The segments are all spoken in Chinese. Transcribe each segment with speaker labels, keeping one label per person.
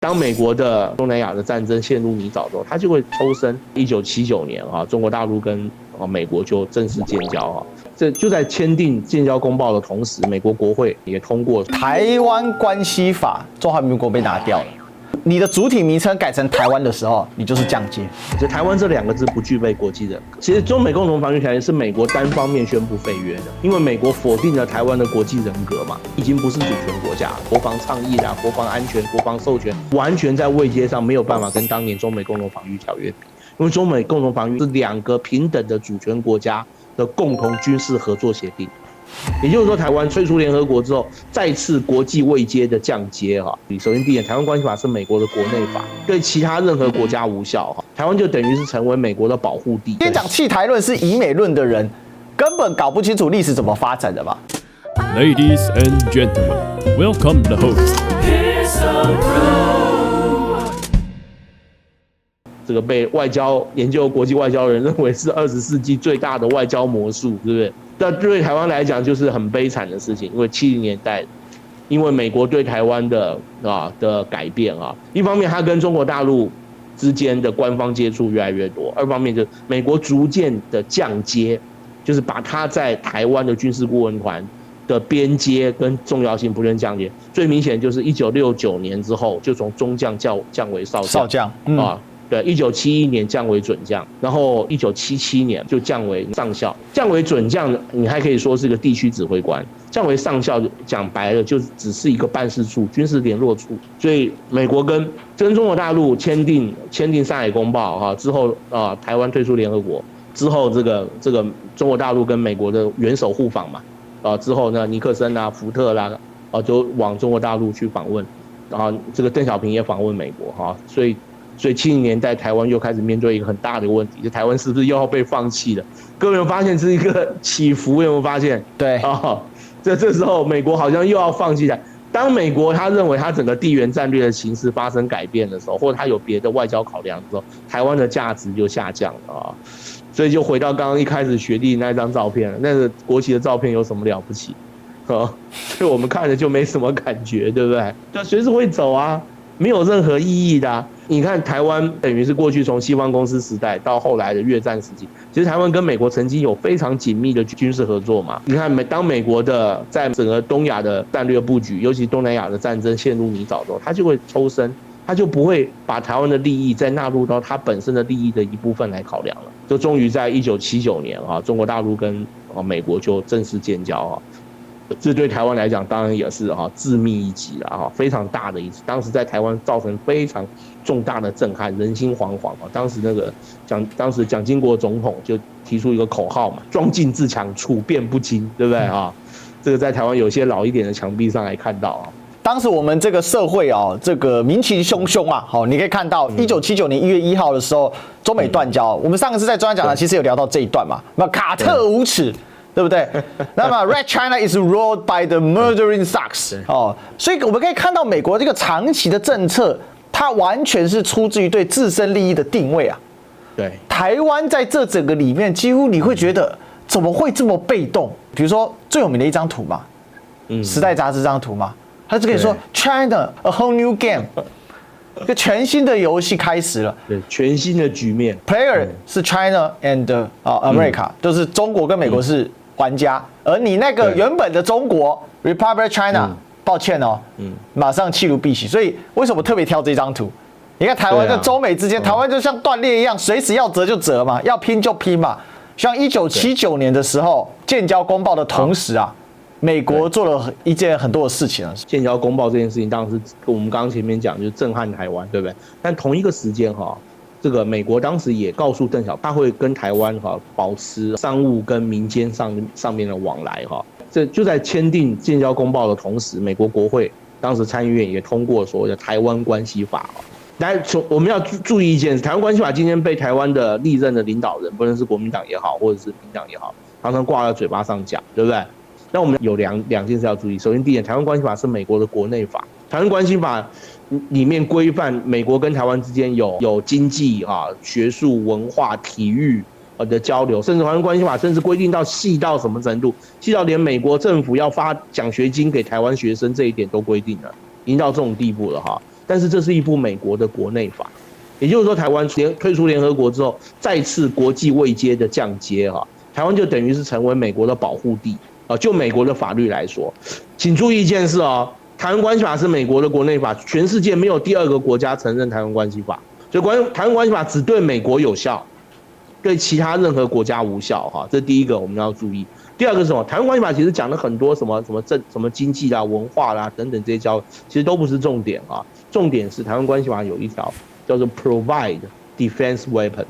Speaker 1: 当美国的东南亚的战争陷入泥沼之后，他就会抽身。1979年中国大陆跟美国就正式建交这就在签订建交公报的同时，美国国会也通过
Speaker 2: 《台湾关系法》，中华民国被拿掉了。你的主体名称改成台湾的时候，你就是降阶。
Speaker 1: 就台湾这2个字不具备国际人格。其实中美共同防御条约是美国单方面宣布废约的，因为美国否定了台湾的国际人格嘛，已经不是主权国家了，国防倡议啦、国防安全、国防授权，完全在位阶上没有办法跟当年中美共同防御条约比，因为中美共同防御是2个平等的主权国家的共同军事合作协定。也就是说，台湾退出联合国之后，再次国际位阶的降阶首先第一点，台湾关系法是美国的国内法，对其他任何国家无效台湾就等于是成为美国的保护地。
Speaker 2: 今天讲弃台论是以美论的人，根本搞不清楚历史怎么发展的吧
Speaker 3: ？Ladies and gentlemen, welcome the host.
Speaker 1: 这个被外交研究国际外交人认为是20世纪最大的外交魔术，是不是？那对台湾来讲就是很悲惨的事情，因为70年代，因为美国对台湾的改变一方面它跟中国大陆之间的官方接触越来越多，二方面就是美国逐渐的降阶，就是把它在台湾的军事顾问团的边阶跟重要性不断降阶。最明显就是1969年之后，就从中将降为少将对，1971年降为准将，然后1977年就降为上校。降为准将，你还可以说是个地区指挥官；降为上校，讲白了就只是一个办事处、军事联络处。所以，美国跟中国大陆签订《上海公报》之后台湾退出联合国之后，这个中国大陆跟美国的元首互访嘛之后呢，尼克森福特啦就往中国大陆去访问，这个邓小平也访问美国所以70年代台湾又开始面对一个很大的问题，就台湾是不是又要被放弃了？各位有发现是一个起伏，有没有发现？
Speaker 2: 对
Speaker 1: 这时候美国好像又要放弃了。当美国他认为他整个地缘战略的形势发生改变的时候，或者他有别的外交考量的时候，台湾的价值就下降了所以就回到刚刚一开始学弟那张照片，那个国旗的照片有什么了不起？所以我们看着就没什么感觉，对不对？就随时会走没有任何意义的你看台湾等于是过去从西方公司时代到后来的越战时期，其实台湾跟美国曾经有非常紧密的军事合作嘛。你看当美国的在整个东亚的战略布局，尤其东南亚的战争陷入泥沼之后，他就会抽身，他就不会把台湾的利益再纳入到他本身的利益的一部分来考量了。就终于在1979年中国大陆跟美国就正式建交这对台湾来讲，当然也是致命一击了非常大的一击。当时在台湾造成非常重大的震撼，人心惶惶当时蒋经国总统就提出一个口号嘛，装进自强，处变不惊，对不对这个在台湾有些老一点的墙壁上来看到
Speaker 2: 当时我们这个社会这个民情汹汹你可以看到1979年1月1号的时候，中美断交。我们上个次在专家讲其实有聊到这一段嘛，那卡特无耻。对不对？那么 Red China is ruled by the murdering thugs 所以我们可以看到美国这个长期的政策，它完全是出自于对自身利益的定位
Speaker 1: 对，
Speaker 2: 台湾在这整个里面，几乎你会觉得怎么会这么被动？比如说最有名的一张图嘛，时代杂志这张图嘛，它就可以说 China a whole new game。一个全新的游戏开始了，
Speaker 1: 对，全新的局面。
Speaker 2: Player 是 China and America，就是中国跟美国是玩家，而你那个原本的中国 Republic China，抱歉马上弃如敝屣。所以为什么特别挑这张图？你看台湾跟中美之间，台湾就像断裂一样，随时要折就折嘛，要拼就拼嘛。像1979年的时候，建交公报的同时美国做了一件很多的事情
Speaker 1: 建交公报这件事情当然是跟我们刚刚前面讲，就是震撼台湾，对不对？但同一个时间这个美国当时也告诉邓小平，他会跟台湾保持商务跟民间上面的往来这就在签订建交公报的同时，美国国会当时参议院也通过所谓的台湾关系法我们要注意一件事，台湾关系法今天被台湾的历任的领导人，不论是国民党也好，或者是民党也好，常常挂在嘴巴上讲，对不对？那我们有两件事要注意。首先，第一点，台湾关系法是美国的国内法，台湾关系法里面规范美国跟台湾之间有经济学术、文化、体育的交流，甚至台湾关系法甚至规定到细到什么程度，细到连美国政府要发奖学金给台湾学生这一点都规定了，已经到这种地步了但是这是一部美国的国内法，也就是说，台湾退出联合国之后，再次国际位阶的降阶哈，台湾就等于是成为美国的保护地啊。就美国的法律来说，请注意一件事哦，台湾关系法是美国的国内法，全世界没有第二个国家承认台湾关系法，所以台湾关系法只对美国有效，对其他任何国家无效哈。这第一个我们要注意。第二个是什么？台湾关系法其实讲了很多什么经济啦、文化啦等等这些交流，其实都不是重点啊。重点是台湾关系法有一条叫做 Provide Defense Weapon，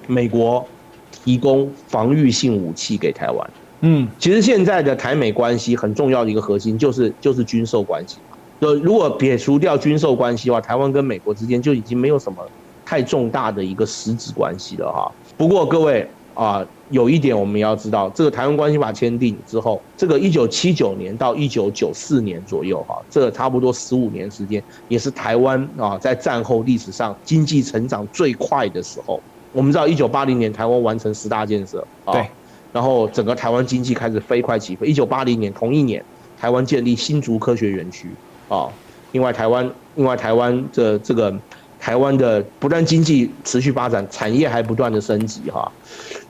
Speaker 1: 美国提供防御性武器给台湾。其实现在的台美关系很重要的一个核心就是军售关系。如果撇除掉军售关系的话，台湾跟美国之间就已经没有什么太重大的一个实质关系了哈。不过各位有一点我们要知道，这个台湾关系法签订之后，这个1979年到1994年左右哈，这差不多15年时间，也是台湾在战后历史上经济成长最快的时候。我们知道1980年台湾完成10大建设
Speaker 2: 对，
Speaker 1: 然后整个台湾经济开始飞快起飞。1980年同一年，台湾建立新竹科学园区另外台湾的这个台湾的不但经济持续发展，产业还不断的升级哈。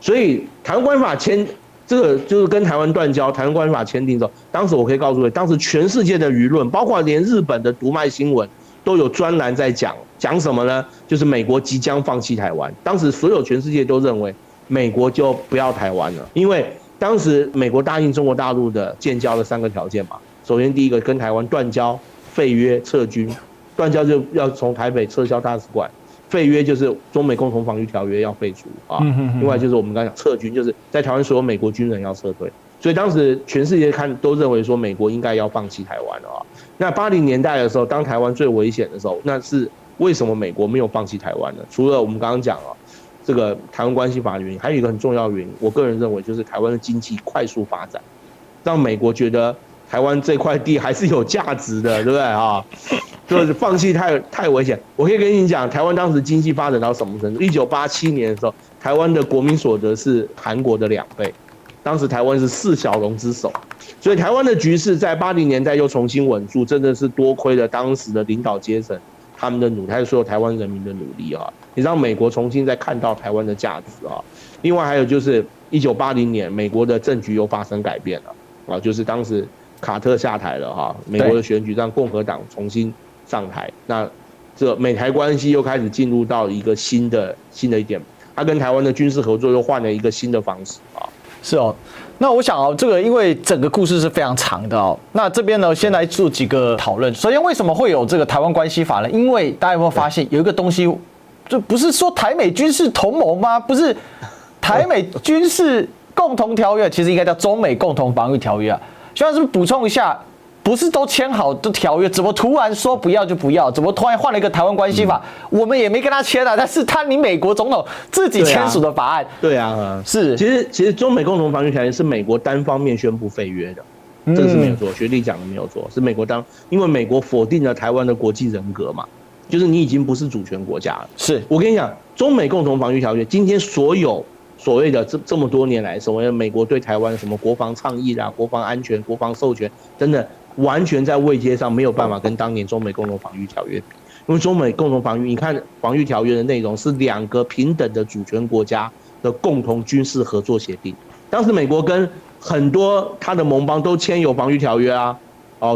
Speaker 1: 所以台湾关系法这个就是跟台湾断交，台湾关系法签订之后，当时我可以告诉你，当时全世界的舆论，包括连日本的读卖新闻都有专栏在讲什么呢？就是美国即将放弃台湾。当时所有全世界都认为美国就不要台湾了，因为当时美国答应中国大陆的建交的3个条件嘛。首先第一个跟台湾断交、废约、撤军。断交就要从台北撤销大使馆，废约就是中美共同防御条约要废除另外就是我们刚才讲撤军，就是在台湾所有美国军人要撤退。所以当时全世界都认为说美国应该要放弃台湾了那80年代的时候，当台湾最危险的时候，那是为什么美国没有放弃台湾呢？除了我们刚刚讲这个台湾关系法的原因，还有一个很重要的原因，我个人认为就是台湾的经济快速发展，让美国觉得台湾这块地还是有价值的，对不对就是放弃太危险。我可以跟你讲，台湾当时经济发展到什么程度？1987年的时候，台湾的国民所得是韩国的2倍，当时台湾是4小龙之首，所以台湾的局势在80年代又重新稳住，真的是多亏了当时的领导阶层他们的努力，还有所有台湾人民的努力也让美国重新再看到台湾的价值另外还有就是1980年，美国的政局又发生改变了就是当时卡特下台了美国的选举让共和党重新上台，那这美台关系又开始进入到一个新的一点，他跟台湾的军事合作又换了一个新的方式
Speaker 2: 是那我想这个因为整个故事是非常长的那这边呢先来做几个讨论。首先为什么会有这个台湾关系法呢？因为大家有没有发现有一个东西，就不是说台美军事同盟吗？不是台美军事共同条约，其实应该叫中美共同防御条约需要是不是补充一下？不是都签好的条约，怎么突然说不要就不要？怎么突然换了一个台湾关系法？我们也没跟他签但是你美国总统自己签署的法案。
Speaker 1: 对啊，
Speaker 2: 是。
Speaker 1: 其实中美共同防御条约是美国单方面宣布废约的，这个是没有错，学弟讲的没有错，是美国因为美国否定了台湾的国际人格嘛，就是你已经不是主权国家了。
Speaker 2: 是
Speaker 1: 我跟你讲，中美共同防御条约，今天所有所谓的这么多年来，所谓的美国对台湾什么国防倡议啦、国防安全、国防授权等等。完全在位阶上没有办法跟当年中美共同防御条约比，因为中美共同防御，你看防御条约的内容是2个平等的主权国家的共同军事合作协定。当时美国跟很多他的盟邦都签有防御条约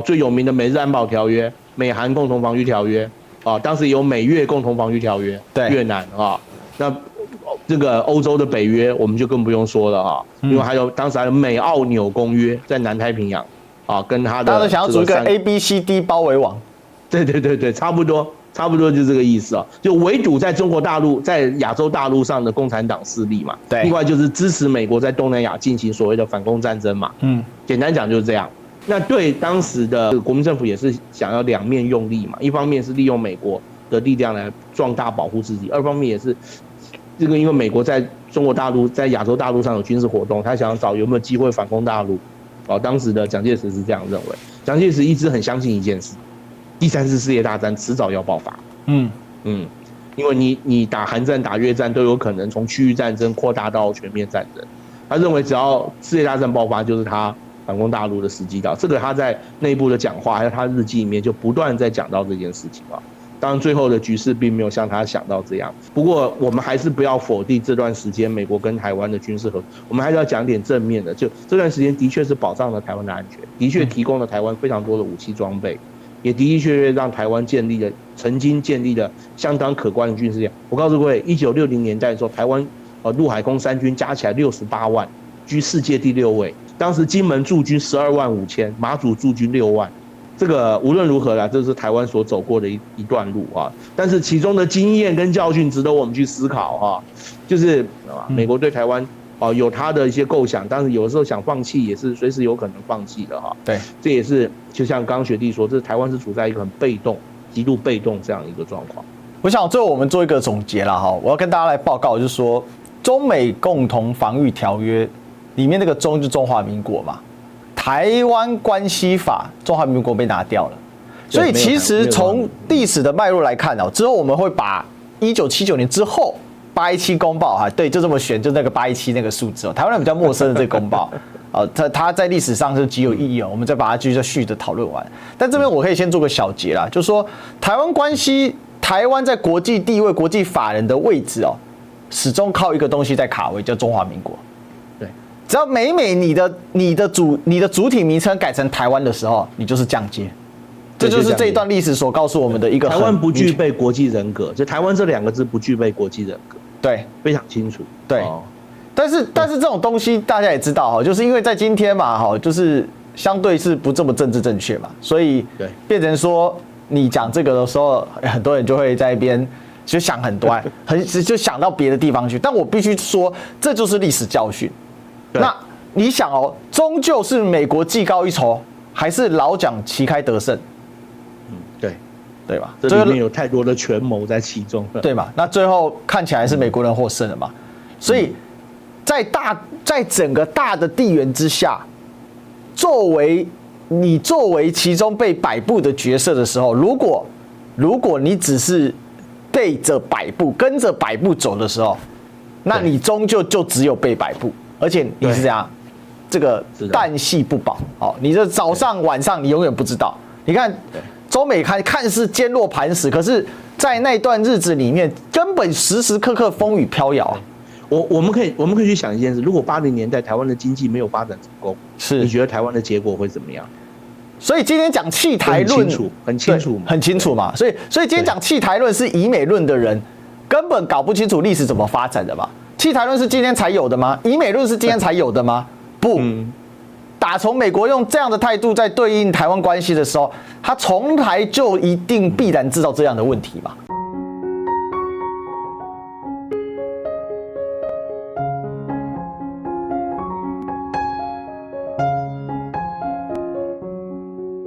Speaker 1: 最有名的美日安保条约、美韩共同防御条约当时有美越共同防御条约，
Speaker 2: 对
Speaker 1: 越南那这个欧洲的北约我们就更不用说了因为当时还有美澳纽公约在南太平洋。跟他的
Speaker 2: 大家都想要组一个 ABCD 包围网，
Speaker 1: 对，差不多就这个意思就围堵在中国大陆、在亚洲大陆上的共产党势力嘛。
Speaker 2: 对，
Speaker 1: 另外就是支持美国在东南亚进行所谓的反攻战争嘛。简单讲就是这样。那对当时的国民政府也是想要2面用力嘛，一方面是利用美国的力量来壮大保护自己，二方面也是这个因为美国在中国大陆、在亚洲大陆上有军事活动，他想找有没有机会反攻大陆。当时的蒋介石是这样认为，蒋介石一直很相信一件事，第3次世界大战迟早要爆发。因为你打韩战、打越战都有可能从区域战争扩大到全面战争。他认为只要世界大战爆发，就是他反攻大陆的时机到。这个他在内部的讲话还有他日记里面就不断在讲到这件事情当然最后的局势并没有像他想到这样。不过我们还是不要否定这段时间美国跟台湾的军事合作，我们还是要讲点正面的。就这段时间的确是保障了台湾的安全，的确提供了台湾非常多的武器装备，也的的确确让台湾曾经建立了相当可观的军事力量。我告诉各位，1960年代的时候，台湾陆海空三军加起来68万，居世界第6位。当时金门驻军12万5千，马祖驻军6万。这个无论如何啦，这是台湾所走过的一段路啊。但是其中的经验跟教训值得我们去思考哈。就是美国对台湾有他的一些构想，但是有的时候想放弃也是随时有可能放弃的哈。
Speaker 2: 对，
Speaker 1: 这也是就像刚刚学弟说，这台湾是处在一个很被动、极度被动这样一个状况。
Speaker 2: 我想最后我们做一个总结啦哈，我要跟大家来报告，就是说中美共同防御条约里面那个中就是中华民国嘛。台湾关系法，中华民国被拿掉了，所以其实从历史的脉络来看之后我们会把1979年之后817公报对，就这么选，就那个817那个数字台湾人比较陌生的这个公报它在历史上是极有意义我们再把它继续续的讨论完。但这边我可以先做个小结啦，就是说台湾关系，台湾在国际地位、国际法人的位置始终靠一个东西在卡位，叫中华民国。只要每你的主体名称改成台湾的时候，你就是降阶。这就是这一段历史所告诉我们的一个。
Speaker 1: 台湾不具备国际人格，就台湾这2个字不具备国际人格。
Speaker 2: 对，
Speaker 1: 非常清楚。
Speaker 2: 对，但是这种东西大家也知道就是因为在今天嘛就是相对是不这么政治正确嘛，所以变成说你讲这个的时候，很多人就会在一边就想很多，就想到别的地方去。但我必须说，这就是历史教训。那你想终究是美国技高一筹，还是老蒋旗开得胜？对吧？
Speaker 1: 这里面有太多的权谋在其中了，
Speaker 2: 对嘛？那最后看起来是美国人获胜了嘛？所以在整个大的地缘之下，作为其中被摆布的角色的时候，如果你只是背着摆布、跟着摆布走的时候，那你终究就只有被摆布。而且你是这样，这个旦夕不保。你这早上晚上你永远不知道。你看中美看似坚若磐石，可是在那段日子里面，根本时时刻刻风雨飘摇。
Speaker 1: 我们可以去想一件事：如果80年代台湾的经济没有发展成功，你觉得台湾的结果会怎么样？
Speaker 2: 所以今天讲弃台论
Speaker 1: 很清楚
Speaker 2: 嘛。所以今天讲弃台论是以美论的人根本搞不清楚历史怎么发展的嘛。弃台论是今天才有的吗？以美论是今天才有的吗？不，打从美国用这样的态度在对应台湾关系的时候，他从来就一定必然制造这样的问题嘛。